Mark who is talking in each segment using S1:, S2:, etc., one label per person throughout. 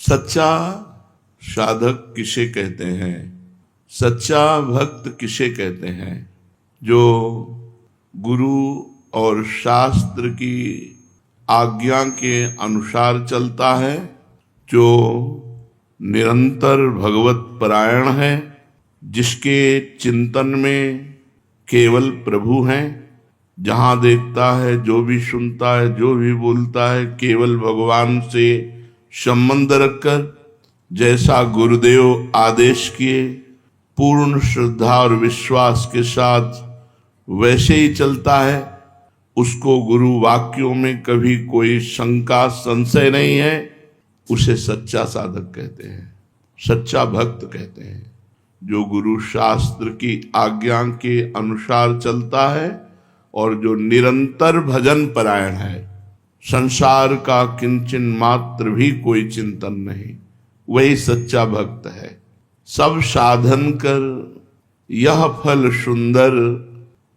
S1: सच्चा साधक किसे कहते हैं, सच्चा भक्त किसे कहते हैं? जो गुरु और शास्त्र की आज्ञा के अनुसार चलता है, जो निरंतर भगवत परायण है, जिसके चिंतन में केवल प्रभु हैं, जहाँ देखता है, जो भी सुनता है, जो भी बोलता है, केवल भगवान से संबंध रखकर जैसा गुरुदेव आदेश किए पूर्ण श्रद्धा और विश्वास के साथ वैसे ही चलता है, उसको गुरु वाक्यों में कभी कोई शंका संशय नहीं है, उसे सच्चा साधक कहते हैं, सच्चा भक्त कहते हैं। जो गुरु शास्त्र की आज्ञा के अनुसार चलता है और जो निरंतर भजन परायण है, संसार का किंचन मात्र भी कोई चिंतन नहीं, वही सच्चा भक्त है। सब साधन कर यह फल सुंदर,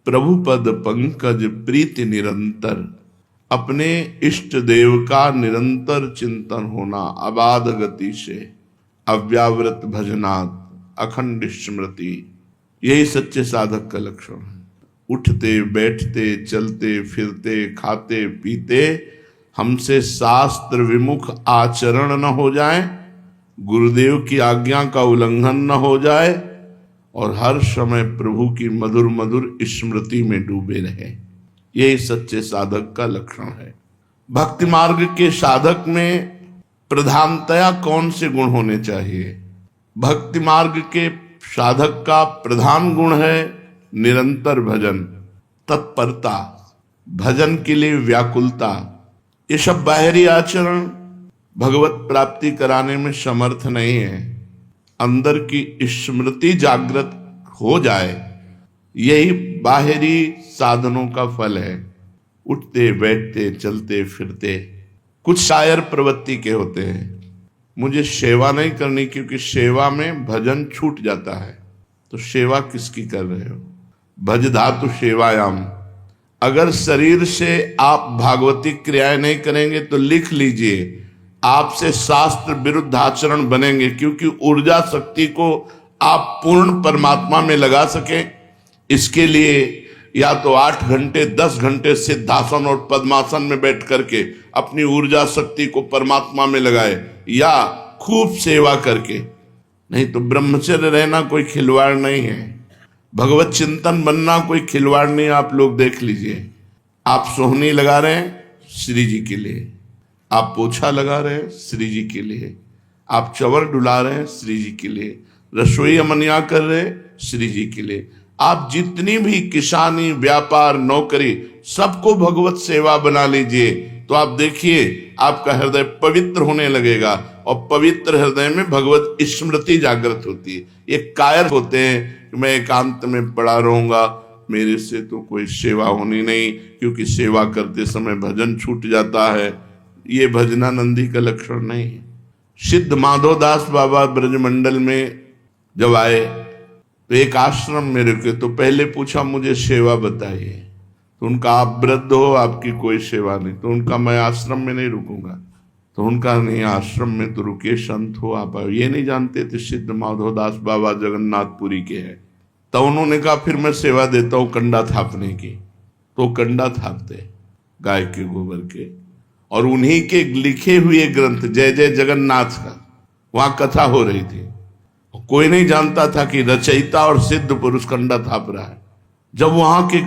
S1: प्रभु पद पंकज प्रीति निरंतर। अपने इष्ट देव का निरंतर चिंतन होना अबाध गति से, अव्यावृत भजनात् अखंड स्मृति, यही सच्चे साधक का लक्षण है। उठते बैठते चलते फिरते खाते पीते हमसे शास्त्र विमुख आचरण न हो जाए, गुरुदेव की आज्ञा का उल्लंघन न हो जाए, और हर समय प्रभु की मधुर मधुर स्मृति में डूबे रहे, यही सच्चे साधक का लक्षण है। भक्ति मार्ग के साधक में प्रधानतया कौन से गुण होने चाहिए? भक्ति मार्ग के साधक का प्रधान गुण है निरंतर भजन, तत्परता, भजन के लिए व्याकुलता। ये सब बाहरी आचरण भगवत प्राप्ति कराने में समर्थ नहीं है। अंदर की स्मृति जागृत हो जाए, यही बाहरी साधनों का फल है। उठते बैठते चलते फिरते कुछ शायर प्रवृत्ति के होते हैं, मुझे सेवा नहीं करनी क्योंकि सेवा में भजन छूट जाता है। तो सेवा किसकी कर रहे हो? भज धातु सेवायाम। अगर शरीर से आप भागवती क्रियाएं नहीं करेंगे तो लिख लीजिए, आपसे शास्त्र विरुद्ध आचरण बनेंगे, क्योंकि ऊर्जा शक्ति को आप पूर्ण परमात्मा में लगा सकें, इसके लिए या तो 8 घंटे 10 घंटे सिद्धासन और पद्मासन में बैठ करके अपनी ऊर्जा शक्ति को परमात्मा में लगाए, या खूब सेवा करके। नहीं तो ब्रह्मचर्य रहना कोई खिलवाड़ नहीं है, भगवत चिंतन बनना कोई खिलवाड़ नहीं। आप लोग देख लीजिए, आप सोहनी लगा रहे हैं श्री जी के लिए, आप पोछा लगा रहे हैं श्री जी के लिए, आप चवर डुला रहे हैं श्री जी के लिए, रसोई अमनिया कर रहे हैं श्री जी के लिए। आप जितनी भी किसानी व्यापार नौकरी सबको भगवत सेवा बना लीजिए, तो आप देखिए आपका हृदय पवित्र होने लगेगा, और पवित्र हृदय में भगवत स्मृति जागृत होती है। ये कायर होते हैं कि मैं एकांत में पड़ा रहूंगा, मेरे से तो कोई सेवा होनी नहीं, क्योंकि सेवा करते समय भजन छूट जाता है। ये भजनानंदी का लक्षण नहीं है। सिद्ध माधोदास बाबा ब्रजमंडल में जब आए तो एक आश्रम में रुके, तो पहले पूछा मुझे सेवा बताइए। तो उनका आप वृद्ध हो, आपकी कोई सेवा नहीं। तो उनका मैं आश्रम में नहीं रुकूंगा। तो उनका नहीं, आश्रम में तो रुके, संत हो आप। ये नहीं जानते थे सिद्ध माधोदास बाबा जगन्नाथपुरी के हैं। तो उन्होंने कहा फिर मैं सेवा देता हूँ कंडा थापने की। तो कंडा थापते गाय के गोबर के, और उन्हीं के लिखे हुए ग्रंथ जय जय जगन्नाथ का वहां कथा हो रही थी। कोई नहीं जानता था कि रचयिता और सिद्ध पुरुष कंडा थाप रहा है। जब वहां के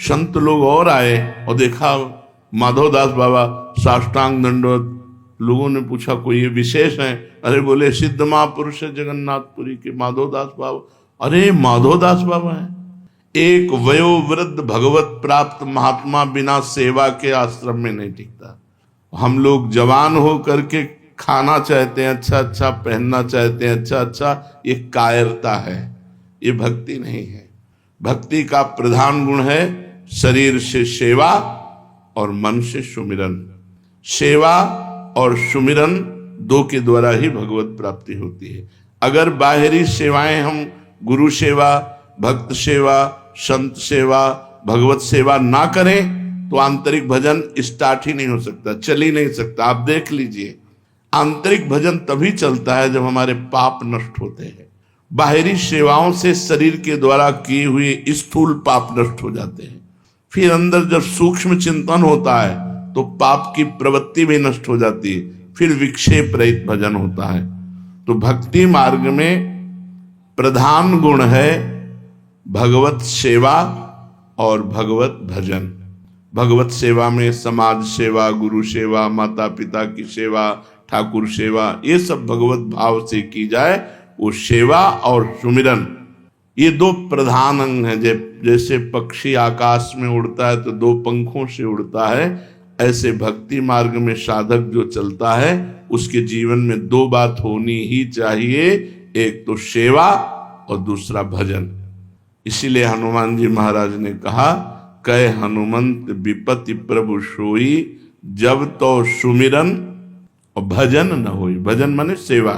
S1: संत लोग और आए और देखा माधवदास बाबा साष्टांग दंडवत, लोगों ने पूछा कोई ये विशेष है? अरे बोले सिद्ध महापुरुष है जगन्नाथपुरी के माधवदास बाबा। अरे माधवदास बाबा है। एक वयोवृद्ध भगवत प्राप्त महात्मा बिना सेवा के आश्रम में नहीं टिकता। हम लोग जवान हो करके खाना चाहते हैं अच्छा अच्छा, पहनना चाहते हैं अच्छा अच्छा, ये कायरता है, ये भक्ति नहीं है। भक्ति का प्रधान गुण है शरीर से सेवा और मन से सुमिरन। सेवा और सुमिरन दो के द्वारा ही भगवत प्राप्ति होती है। अगर बाहरी सेवाएं हम गुरु सेवा, भक्त सेवा, संत सेवा, भगवत सेवा ना करें तो आंतरिक भजन स्टार्ट ही नहीं हो सकता, चल ही नहीं सकता। आप देख लीजिए, आंतरिक भजन तभी चलता है जब हमारे पाप नष्ट होते हैं। बाहरी सेवाओं से शरीर के द्वारा किए हुए स्थूल पाप नष्ट हो जाते हैं। फिर अंदर जब सूक्ष्म चिंतन होता है तो पाप की प्रवृत्ति भी नष्ट हो जाती है, फिर विक्षेप रहित भजन होता है। तो भक्ति मार्ग में प्रधान गुण है भगवत सेवा और भगवत भजन। भगवत सेवा में समाज सेवा, गुरु सेवा, माता पिता की सेवा, ठाकुर सेवा, ये सब भगवत भाव से की जाए, वो सेवा और सुमिरन, ये दो प्रधान अंग हैं। जैसे पक्षी आकाश में उड़ता है तो दो पंखों से उड़ता है, ऐसे भक्ति मार्ग में साधक जो चलता है उसके जीवन में दो बात होनी ही चाहिए, एक तो सेवा और दूसरा भजन। इसीलिए हनुमान जी महाराज ने कहा, कह हनुमंत विपति प्रभु सोई, जब तो सुमिरन और भजन न होई। भजन माने सेवा,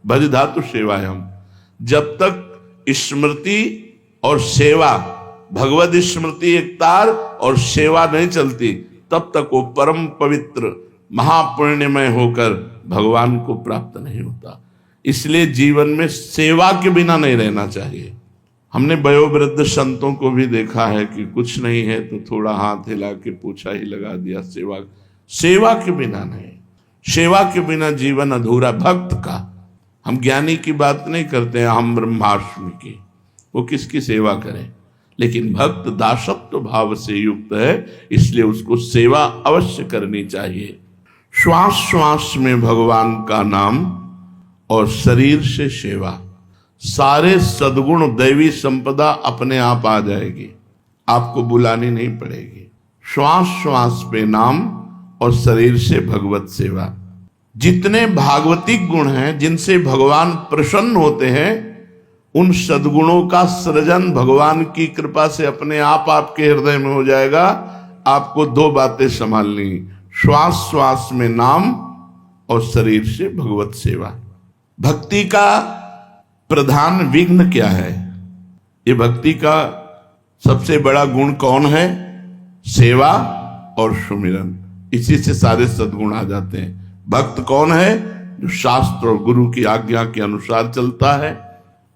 S1: भज धातु सेवा है। हम जब तक स्मृति और सेवा, भगवत स्मृति एक तार और सेवा नहीं चलती, तब तक वो परम पवित्र महापुण्यमय होकर भगवान को प्राप्त नहीं होता। इसलिए जीवन में सेवा के बिना नहीं रहना चाहिए। हमने वयोवृद्ध संतों को भी देखा है कि कुछ नहीं है तो थोड़ा हाथ हिला के पोछा ही लगा दिया, सेवा के बिना नहीं। सेवा के बिना जीवन अधूरा। भक्त का, हम ज्ञानी की बात नहीं करते हैं, हम ब्रह्माष्टमी की, वो किसकी सेवा करें, लेकिन भक्त दासत्व भाव से युक्त है, इसलिए उसको सेवा अवश्य करनी चाहिए। श्वास श्वास में भगवान का नाम और शरीर से सेवा, सारे सद्गुण दैवी संपदा अपने आप आ जाएगी, आपको बुलानी नहीं पड़ेगी। श्वास श्वास पे नाम और शरीर से भगवत सेवा। जितने भागवतिक गुण हैं जिनसे भगवान प्रसन्न होते हैं, उन सद्गुणों का सृजन भगवान की कृपा से अपने आप आपके हृदय में हो जाएगा। आपको दो बातें संभालनी, श्वास श्वास में नाम और शरीर से भगवत सेवा। भक्ति का प्रधान विघ्न क्या है? ये भक्ति का सबसे बड़ा गुण कौन है? सेवा और सुमिरन। इसी से सारे सद्गुण आ जाते हैं। भक्त कौन है? जो शास्त्र और गुरु की आज्ञा के अनुसार चलता है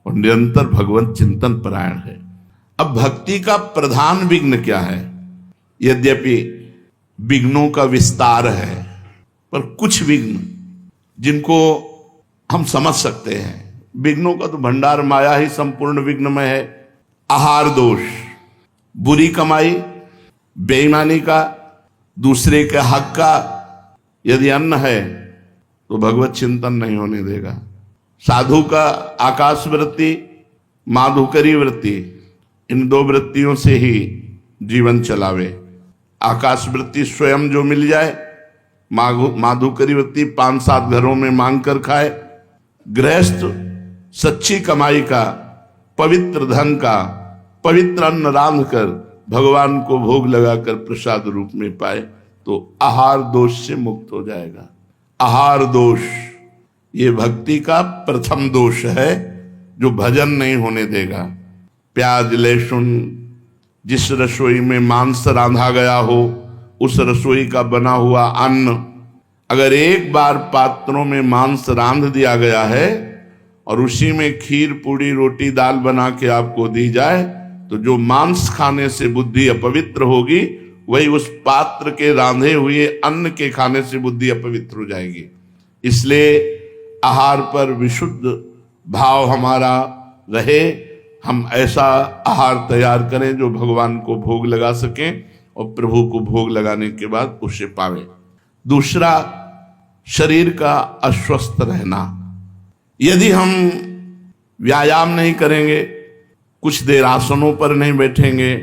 S1: और निरंतर भगवत चिंतन परायण है। अब भक्ति का प्रधान विघ्न क्या है? यद्यपि विघ्नों का विस्तार है, पर कुछ विघ्न जिनको हम समझ सकते हैं। विघ्नों का तो भंडार माया ही संपूर्ण विघ्नमय है। आहार दोष, बुरी कमाई, बेईमानी का, दूसरे के हक का यदि अन्न है तो भगवत चिंतन नहीं होने देगा। साधु का आकाश वृत्ति, माधुकरी वृत्ति, इन दो वृत्तियों से ही जीवन चलावे। आकाश वृत्ति स्वयं जो मिल जाए, माधुकरी वृत्ति 5-7 घरों में मांग कर खाए। गृहस्थ सच्ची कमाई का, पवित्र धन का, पवित्र अन्न रांध कर भगवान को भोग लगाकर प्रसाद रूप में पाए तो आहार दोष से मुक्त हो जाएगा। आहार दोष ये भक्ति का प्रथम दोष है जो भजन नहीं होने देगा। प्याज लहसुन, जिस रसोई में मांस रांधा गया हो, उस रसोई का बना हुआ अन्न अगर एक बार पात्रों में मांस रांध दिया गया है और उसी में खीर पूड़ी रोटी दाल बना के आपको दी जाए, तो जो मांस खाने से बुद्धि अपवित्र होगी, वही उस पात्र के रांधे हुए अन्न के खाने से बुद्धि अपवित्र हो जाएगी। इसलिए आहार पर विशुद्ध भाव हमारा रहे। हम ऐसा आहार तैयार करें जो भगवान को भोग लगा सकें और प्रभु को भोग लगाने के बाद उसे पावे। दूसरा, शरीर का अस्वस्थ रहना। यदि हम व्यायाम नहीं करेंगे, कुछ देर आसनों पर नहीं बैठेंगे,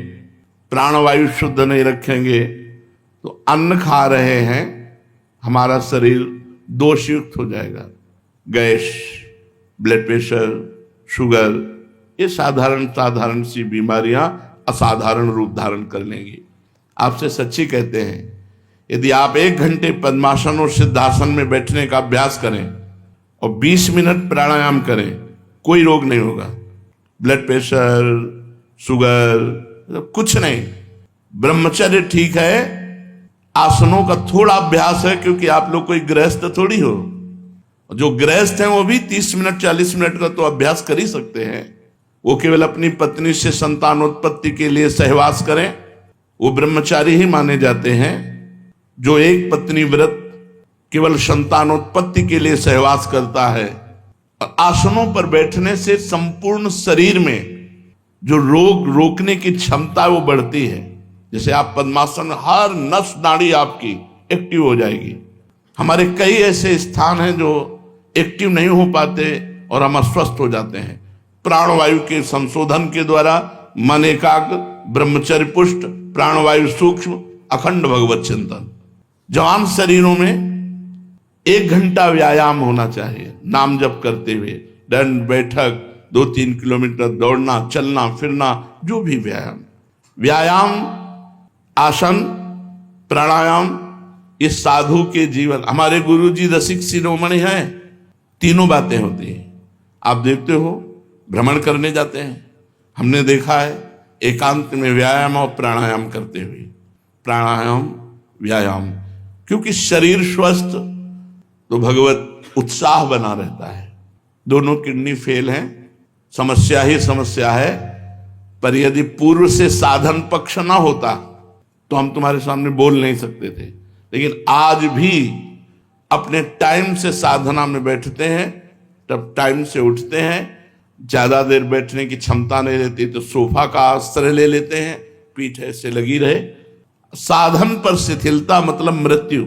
S1: प्राणवायु शुद्ध नहीं रखेंगे, तो अन्न खा रहे हैं, हमारा शरीर दोषयुक्त हो जाएगा। गैस, ब्लड प्रेशर, शुगर, ये साधारण सी बीमारियां असाधारण रूप धारण कर लेंगी। आपसे सच्ची कहते हैं, यदि आप 1 घंटे पद्मासन और सिद्धासन में बैठने का अभ्यास करें और 20 मिनट प्राणायाम करें, कोई रोग नहीं होगा। ब्लड प्रेशर, शुगर, कुछ नहीं। ब्रह्मचर्य ठीक है, आसनों का थोड़ा अभ्यास है, क्योंकि आप लोग कोई गृहस्थ थोड़ी हो, जो गृहस्थ हैं वो भी 30 मिनट 40 मिनट का तो अभ्यास कर ही सकते हैं। वो केवल अपनी पत्नी से संतानोत्पत्ति के लिए सहवास करें, वो ब्रह्मचारी ही माने जाते हैं। जो एक पत्नी व्रत केवल संतानोत्पत्ति के लिए सहवास करता है, और आसनों पर बैठने से संपूर्ण शरीर में जो रोग रोकने की क्षमता वो बढ़ती है। जैसे आप पद्मासन, हर नस नाड़ी आपकी एक्टिव हो जाएगी। हमारे कई ऐसे स्थान हैं जो एक्टिव नहीं हो पाते और हम अस्वस्थ हो जाते हैं। प्राणवायु के संशोधन के द्वारा मन एकाग्र, ब्रह्मचर्य पुष्ट, प्राणवायु सूक्ष्म, अखंड भगवत चिंतन। जवान शरीरों में 1 घंटा व्यायाम होना चाहिए, नाम जप करते हुए, दंड बैठक, 2-3 किलोमीटर दौड़ना, चलना फिरना, जो भी व्यायाम, आसन, प्राणायाम, इस साधु के जीवन। हमारे गुरुजी रसिक शिरोमणि हैं, तीनों बातें होती हैं। आप देखते हो भ्रमण करने जाते हैं, हमने देखा है एकांत में व्यायाम और प्राणायाम करते हुए, प्राणायाम व्यायाम, क्योंकि शरीर स्वस्थ तो भगवत उत्साह बना रहता है। दोनों किडनी फेल हैं, समस्या ही समस्या है। पर यदि पूर्व से साधन पक्ष ना होता तो हम तुम्हारे सामने बोल नहीं सकते थे। लेकिन आज भी अपने टाइम से साधना में बैठते हैं, तब टाइम से उठते हैं। ज्यादा देर बैठने की क्षमता नहीं रहती तो सोफा का आश्रय ले लेते हैं, पीठ ऐसे लगी रहे। साधन पर शिथिलता मतलब मृत्यु।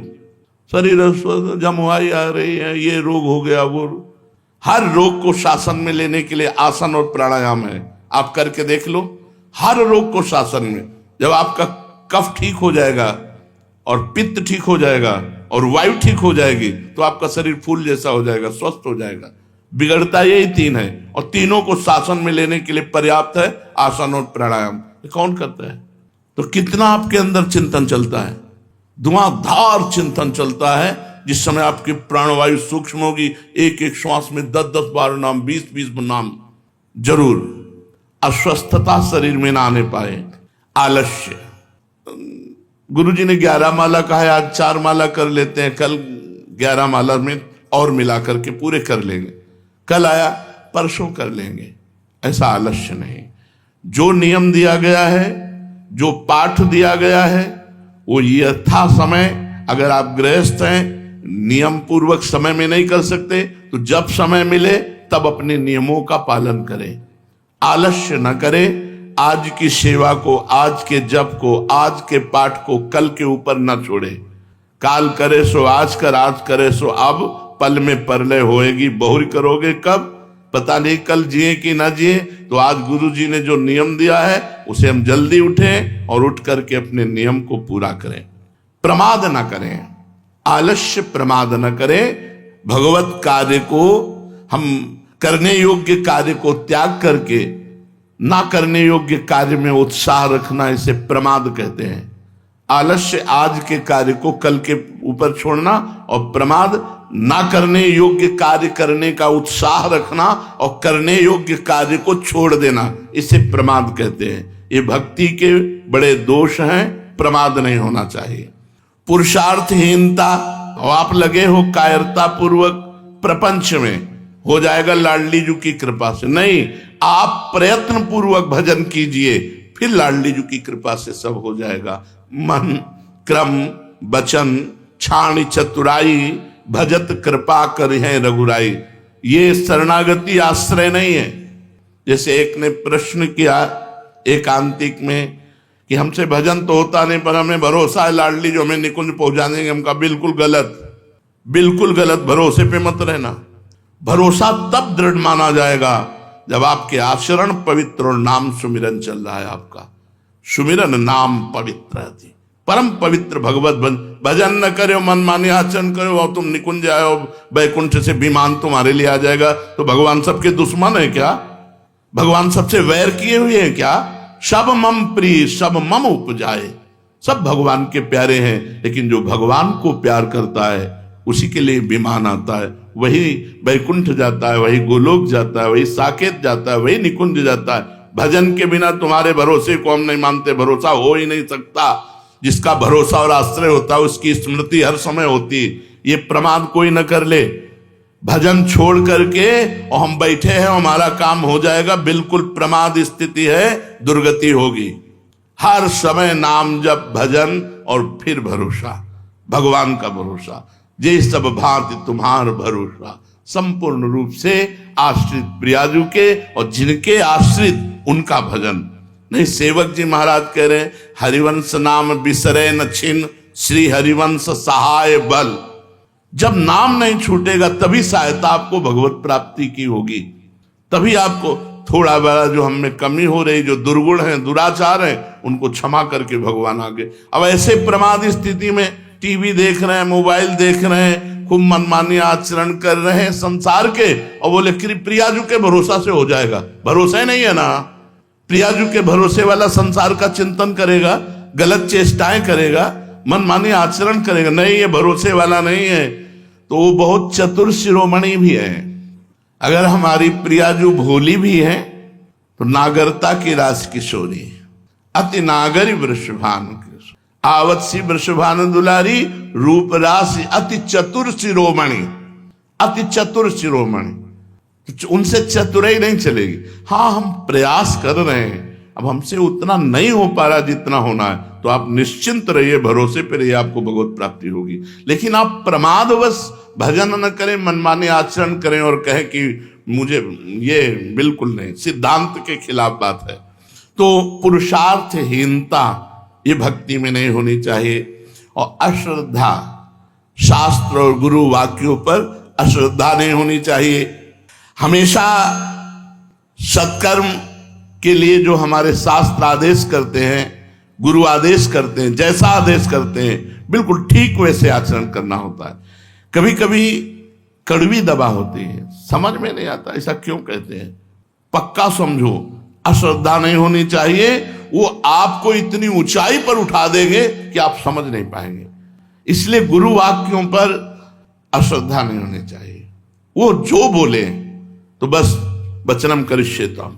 S1: शरीर जमुआई आ रही है, ये रोग हो गया, वो। हर रोग को शासन में लेने के लिए आसन और प्राणायाम है। आप करके देख लो, हर रोग को शासन में। जब आपका कफ ठीक हो जाएगा और पित्त ठीक हो जाएगा और वायु ठीक हो जाएगी तो आपका शरीर फूल जैसा हो जाएगा, स्वस्थ हो जाएगा। बिगड़ता यही 3 है, और तीनों को शासन में लेने के लिए पर्याप्त है आसन और प्राणायाम। ये कौन करता है? तो कितना आपके अंदर चिंतन चलता है, धुआंधार चिंतन चलता है। जिस समय आपकी प्राणवायु सूक्ष्म होगी, एक एक श्वास में 10-10 बार नाम, 20-20 नाम जरूर। अस्वस्थता शरीर में ना आने पाए। आलस्य, गुरुजी ने 11 माला कहा है, आज 4 माला कर लेते हैं, कल 11 माला में और मिला करके पूरे कर लेंगे। कल आया परसों कर लेंगे, ऐसा आलस्य नहीं। जो नियम दिया गया है, जो पाठ दिया गया है, वो यथा समय, अगर आप गृहस्थ हैं, नियम पूर्वक समय में नहीं कर सकते तो जब समय मिले तब अपने नियमों का पालन करें। आलस्य न करें। आज की सेवा को, आज के जप को, आज के पाठ को कल के ऊपर न छोड़े। काल करे सो आज कर, आज करे सो अब, पल में परलय होएगी, बहुरी करोगे कब, पता नहीं कल जिए कि ना जिए। तो आज गुरु जी ने जो नियम दिया है उसे हम जल्दी उठें और उठ करके अपने नियम को पूरा करें। प्रमाद न करें, आलस्य प्रमाद न करें। भगवत कार्य को, हम करने योग्य कार्य को त्याग करके ना करने योग्य कार्य में उत्साह रखना, इसे प्रमाद कहते हैं। आलस्य आज के कार्य को कल के ऊपर छोड़ना, और प्रमाद ना करने योग्य कार्य करने का उत्साह रखना और करने योग्य कार्य को छोड़ देना, इसे प्रमाद कहते हैं। ये भक्ति के बड़े दोष हैं, प्रमाद नहीं होना चाहिए। पुरुषार्थहीनता, और आप लगे हो कायरता पूर्वक प्रपंच में, हो जाएगा लाडली जी की कृपा से। नहीं, आप प्रयत्न पूर्वक भजन कीजिए, फिर लाडली जी की कृपा से सब हो जाएगा। मन, क्रम, वचन, छाणी चतुराई, भजत कृपा कर है रघुराई। ये शरणागति आश्रय नहीं है। जैसे एक ने प्रश्न किया एकांतिक में कि हमसे भजन तो होता नहीं, पर हमें भरोसा है लाडली जो हमें निकुंज पहुंचा देंगे। हमका बिल्कुल गलत, बिल्कुल गलत। भरोसे पे मत रहना। भरोसा तब दृढ़ माना जाएगा जब आपके आचरण पवित्र और नाम सुमिरन चल रहा है। आपका सुमिरन नाम पवित्र है, परम पवित्र भगवत भजन न करे, मन माने आचरण करो और तुम निकुंज आओ, वैकुंठ से विमान तुम्हारे लिए आ जाएगा। तो भगवान सबके दुश्मन है क्या? भगवान सबसे वैर किए हुए हैं क्या? सब मम प्रिय, सब मम उपजाए। सब भगवान के प्यारे हैं, लेकिन जो भगवान को प्यार करता है उसी के लिए विमान आता है। वही वैकुंठ जाता है, वही गोलोक जाता है, वही साकेत जाता है, वही निकुंज जाता है। भजन के बिना तुम्हारे भरोसे को हम नहीं मानते, भरोसा हो ही नहीं सकता। जिसका भरोसा और आश्रय होता है उसकी स्मृति हर समय होती। ये प्रमाद कोई न कर ले। भजन छोड़ करके और हम बैठे हैं हमारा काम हो जाएगा, बिल्कुल प्रमाद स्थिति है, दुर्गति होगी। हर समय नाम जप, भजन और फिर भरोसा, भगवान का भरोसा। जे सब भांति तुम्हार भरोसा, संपूर्ण रूप से आश्रित प्रियाजू के और जिनके आश्रित उनका भजन। नहीं, सेवक जी महाराज कह रहे हैं, हरिवंश नाम बिसरे न छिन, श्री हरिवंश सहाय बल। जब नाम नहीं छूटेगा तभी सहायता आपको भगवत प्राप्ति की होगी। तभी आपको थोड़ा बड़ा जो हम में कमी हो रही, जो दुर्गुण है, दुराचार है, उनको क्षमा करके भगवान आगे। अब ऐसे प्रमाद स्थिति में टीवी देख रहे हैं, मोबाइल देख रहे हैं, खूब मनमानी आचरण कर रहे हैं संसार के, और बोले कि प्रियाजू के भरोसा से हो जाएगा। भरोसा ही नहीं है ना। प्रियाजू के भरोसे वाला संसार का चिंतन करेगा, गलत चेष्टाएं करेगा, मनमानी आचरण करेगा, नहीं ये भरोसे वाला नहीं है, तो वो बहुत चतुर शिरोमणि भी है। अगर हमारी प्रियाजू भोली भी है तो नागरता की रास किशोरी, अति नागरी वृषभानु आवत सी वृषभानु दुलारी, रूप राशि अति चतुर शिरोमणि, अति चतुर शिरोमणि। उनसे चतुराई नहीं चलेगी। हाँ, हम प्रयास कर रहे हैं, अब हमसे उतना नहीं हो पा रहा जितना होना है, तो आप निश्चिंत रहिए, भरोसे पे रहिए, आपको भगवत प्राप्ति होगी। लेकिन आप प्रमादवश भजन न करें, मनमाने आचरण करें और कहें कि मुझे ये बिल्कुल नहीं, सिद्धांत के खिलाफ बात है। तो पुरुषार्थहीनता ये भक्ति में नहीं होनी चाहिए। और अश्रद्धा, शास्त्र और गुरु वाक्यों पर अश्रद्धा नहीं होनी चाहिए। हमेशा सत्कर्म के लिए जो हमारे शास्त्र आदेश करते हैं, गुरु आदेश करते हैं, जैसा आदेश करते हैं बिल्कुल ठीक वैसे आचरण करना होता है। कभी कभी कड़वी दवा होती है, समझ में नहीं आता ऐसा क्यों कहते हैं। पक्का समझो, अश्रद्धा नहीं होनी चाहिए। वो आपको इतनी ऊंचाई पर उठा देंगे कि आप समझ नहीं पाएंगे। इसलिए गुरु वाक्यों पर अश्रद्धा नहीं होनी चाहिए। वो जो बोले तो बस वचनम करिष्येताम,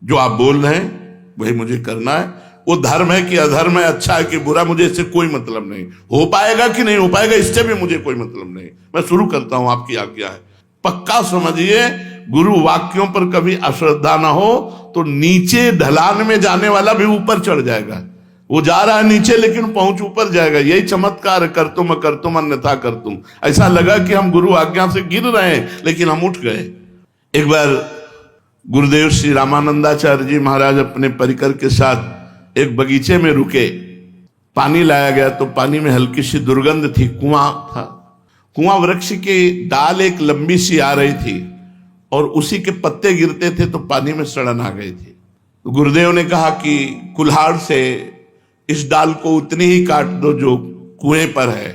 S1: जो आप बोल रहे हैं वही मुझे करना है। वो धर्म है कि अधर्म है, अच्छा है कि बुरा, मुझे इससे कोई मतलब नहीं। हो पाएगा कि नहीं हो पाएगा इससे भी मुझे कोई मतलब नहीं। मैं शुरू करता हूं, आपकी आज्ञा है। पक्का समझिए, गुरु वाक्यों पर कभी अश्रद्धा ना हो तो नीचे ढलान में जाने वाला भी ऊपर चढ़ जाएगा। वो जा रहा है नीचे लेकिन पहुंच ऊपर जाएगा। यही चमत्कार, कर तुम अन्यथा कर तुम। ऐसा लगा कि हम गुरु आज्ञा से गिर रहे हैं लेकिन हम उठ गए। एक बार गुरुदेव श्री रामानंदाचार्य जी महाराज अपने परिकर के साथ एक बगीचे में रुके। पानी लाया गया तो पानी में हल्की सी दुर्गंध थी। कुआं था, कुआं वृक्ष की डाल एक लंबी सी आ रही थी और उसी के पत्ते गिरते थे तो पानी में सड़न आ गई थी। तो गुरुदेव ने कहा कि कुल्हाड़ से इस डाल को उतनी ही काट दो जो कुएं पर है।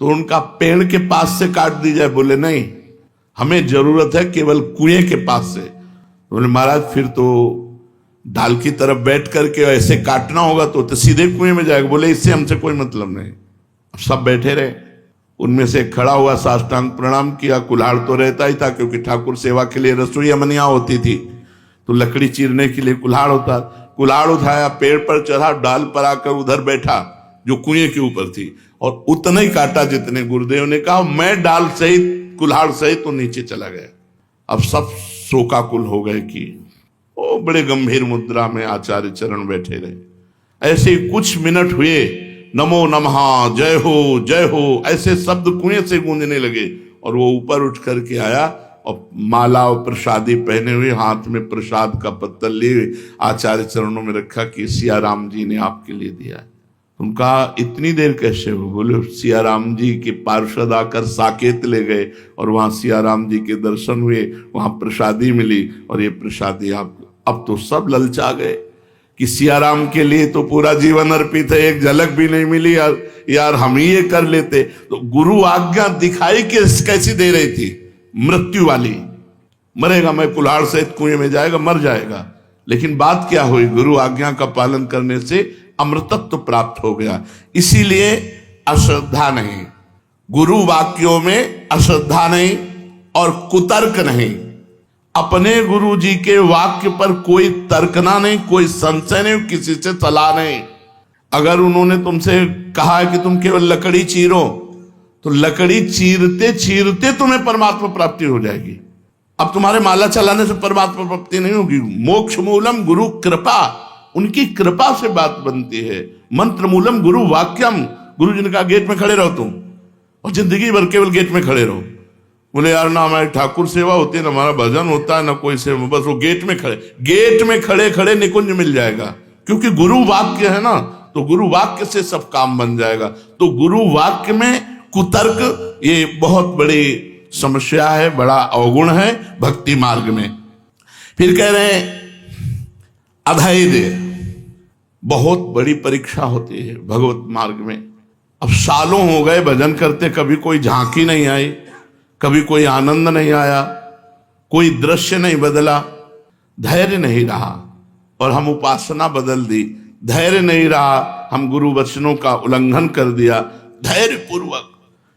S1: तो उनका पेड़ के पास से काट दी जाए। बोले नहीं, हमें जरूरत है केवल कुएं के पास से। बोले महाराज फिर तो डाल की तरफ बैठ करके ऐसे काटना होगा तो सीधे कुएं में जाएगा। बोले इससे हमसे कोई मतलब नहीं। अब सब बैठे रहे। उनमें से खड़ा हुआ, साष्टांग प्रणाम किया। कुल्हाड़ तो रहता ही था क्योंकि ठाकुर सेवा के लिए रसोई अमनिया होती थी, तो लकड़ी चीरने के लिए कुल्हाड़ होता। कुल्हाड़ उठाया, पेड़ पर चढ़ा, डाल पर आकर उधर बैठा जो कुएं के ऊपर थी और उतना ही काटा जितने गुरुदेव ने कहा। मैं डाल सहित कुल्हाड़ सहित तो नीचे चला गया। अब सब शोकाकुल हो गए कि ओ, बड़े गंभीर मुद्रा में आचार्य चरण बैठे रहे। ऐसे कुछ मिनट हुए, नमो नमः, जय हो ऐसे शब्द कुएं से गूंजने लगे और वो ऊपर उठ करके आया और माला और प्रसादी पहने हुए, हाथ में प्रसाद का पत्तल लिए आचार्य चरणों में रखा कि सिया राम जी ने आपके लिए दिया है। उनका इतनी देर कैसे हो? बोले सिया राम जी के पार्षद आकर साकेत ले गए और वहां सिया राम जी के दर्शन हुए, वहां प्रसादी मिली और ये प्रसादी आप। अब तो सब ललचा गए कि सिया राम के लिए तो पूरा जीवन अर्पित है, एक झलक भी नहीं मिली यार हम ही ये कर लेते। तो गुरु आज्ञा दिखाई कैसी दे रही थी, मृत्यु वाली। मरेगा, मैं कुल्हाड़ सहित कुएं में जाएगा, मर जाएगा। लेकिन बात क्या हुई? गुरु आज्ञा का पालन करने से अमृतत्व प्राप्त हो गया। इसीलिए अश्रद्धा नहीं, गुरु वाक्यों में अश्रद्धा नहीं और कुतर्क नहीं। अपने गुरु जी के वाक्य पर कोई तर्कना नहीं, कोई संशय नहीं, किसी से सलाह नहीं। अगर उन्होंने तुमसे कहा है कि तुम केवल लकड़ी चीरो तो लकड़ी चीरते चीरते तुम्हें परमात्मा प्राप्ति हो जाएगी। अब तुम्हारे माला चलाने से परमात्मा प्राप्ति नहीं होगी। मोक्ष मूलम गुरु कृपा, उनकी कृपा से बात बनती है। मंत्र मूलम गुरु वाक्यम, गुरु जी ने कहा गेट में खड़े रहो तुम, और जिंदगी भर केवल गेट में खड़े रहो। बोले यार ना हमारी ठाकुर सेवा होती है, ना हमारा भजन होता है, ना कोई सेवा, बस वो गेट में खड़े खड़े निकुंज मिल जाएगा। क्योंकि गुरु वाक्य है ना, तो गुरु वाक्य से सब काम बन जाएगा। तो गुरु वाक्य में कुतर्क ये बहुत बड़ी समस्या है, बड़ा अवगुण है भक्ति मार्ग में। फिर कह रहे हैं अधैर्य, बहुत बड़ी परीक्षा होती है भगवत मार्ग में। अब सालों हो गए भजन करते, कभी कोई झांकी नहीं आई, कभी कोई आनंद नहीं आया, कोई दृश्य नहीं बदला, धैर्य नहीं रहा। और हम उपासना बदल दी, धैर्य नहीं रहा, हम गुरु वचनों का उल्लंघन कर दिया। धैर्य पूर्वक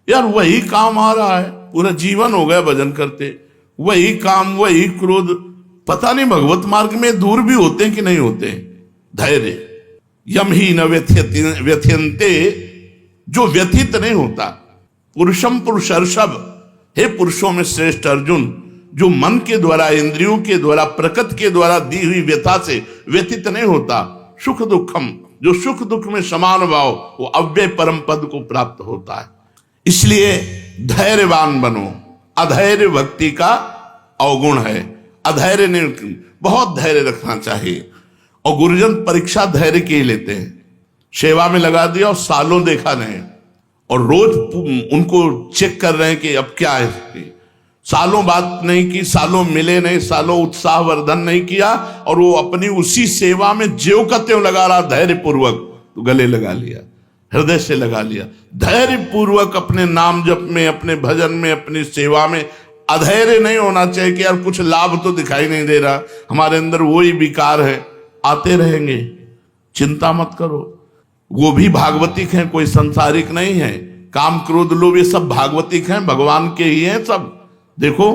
S1: यार वही काम आ रहा है, पूरा जीवन हो गया भजन करते, वही काम वही क्रोध। पता नहीं भगवत मार्ग में दूर भी होते हैं कि नहीं होते। धैर्य यम ही न व्यथ्यन्ते, जो व्यथित नहीं होता। पुरुषम पुरुषर्षभ, हे पुरुषों में श्रेष्ठ अर्जुन, जो मन के द्वारा इंद्रियों के द्वारा प्रकृति के द्वारा दी हुई व्यथा से व्यथित नहीं होता। सुख दुखम, जो सुख दुख में समान भाव, वो अव्यय परम पद को प्राप्त होता है। इसलिए धैर्यवान बनो। अधैर्य भक्ति का अवगुण है। अधैर्य नहीं, बहुत धैर्य रखना चाहिए। और गुरुजन परीक्षा धैर्य की लेते हैं। सेवा में लगा दिया और सालों देखा नहीं, और रोज उनको चेक कर रहे हैं कि अब क्या है। सालों बात नहीं की, सालों मिले नहीं, सालों उत्साह वर्धन नहीं किया, और वो अपनी उसी सेवा में ज्यों का त्यों लगा रहा धैर्य पूर्वक। तो गले लगा लिया, हृदय से लगा लिया। धैर्य पूर्वक अपने नाम जप में, अपने भजन में, अपनी सेवा में अधैर्य नहीं होना चाहिए कि यार कुछ लाभ तो दिखाई नहीं दे रहा, हमारे अंदर वही विकार है, आते रहेंगे, चिंता मत करो। वो भी भागवतिक हैं, कोई संसारिक नहीं है। काम क्रोध लोभ ये सब भागवतिक हैं, भगवान के ही हैं सब। देखो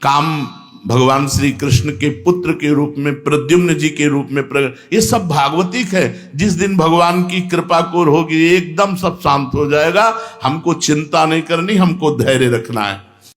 S1: काम भगवान श्री कृष्ण के पुत्र के रूप में, प्रद्युम्न जी के रूप में प्रकट, ये सब भागवतिक है। जिस दिन भगवान की कृपा कोर होगी एकदम सब शांत हो जाएगा। हमको चिंता नहीं करनी, हमको धैर्य रखना है।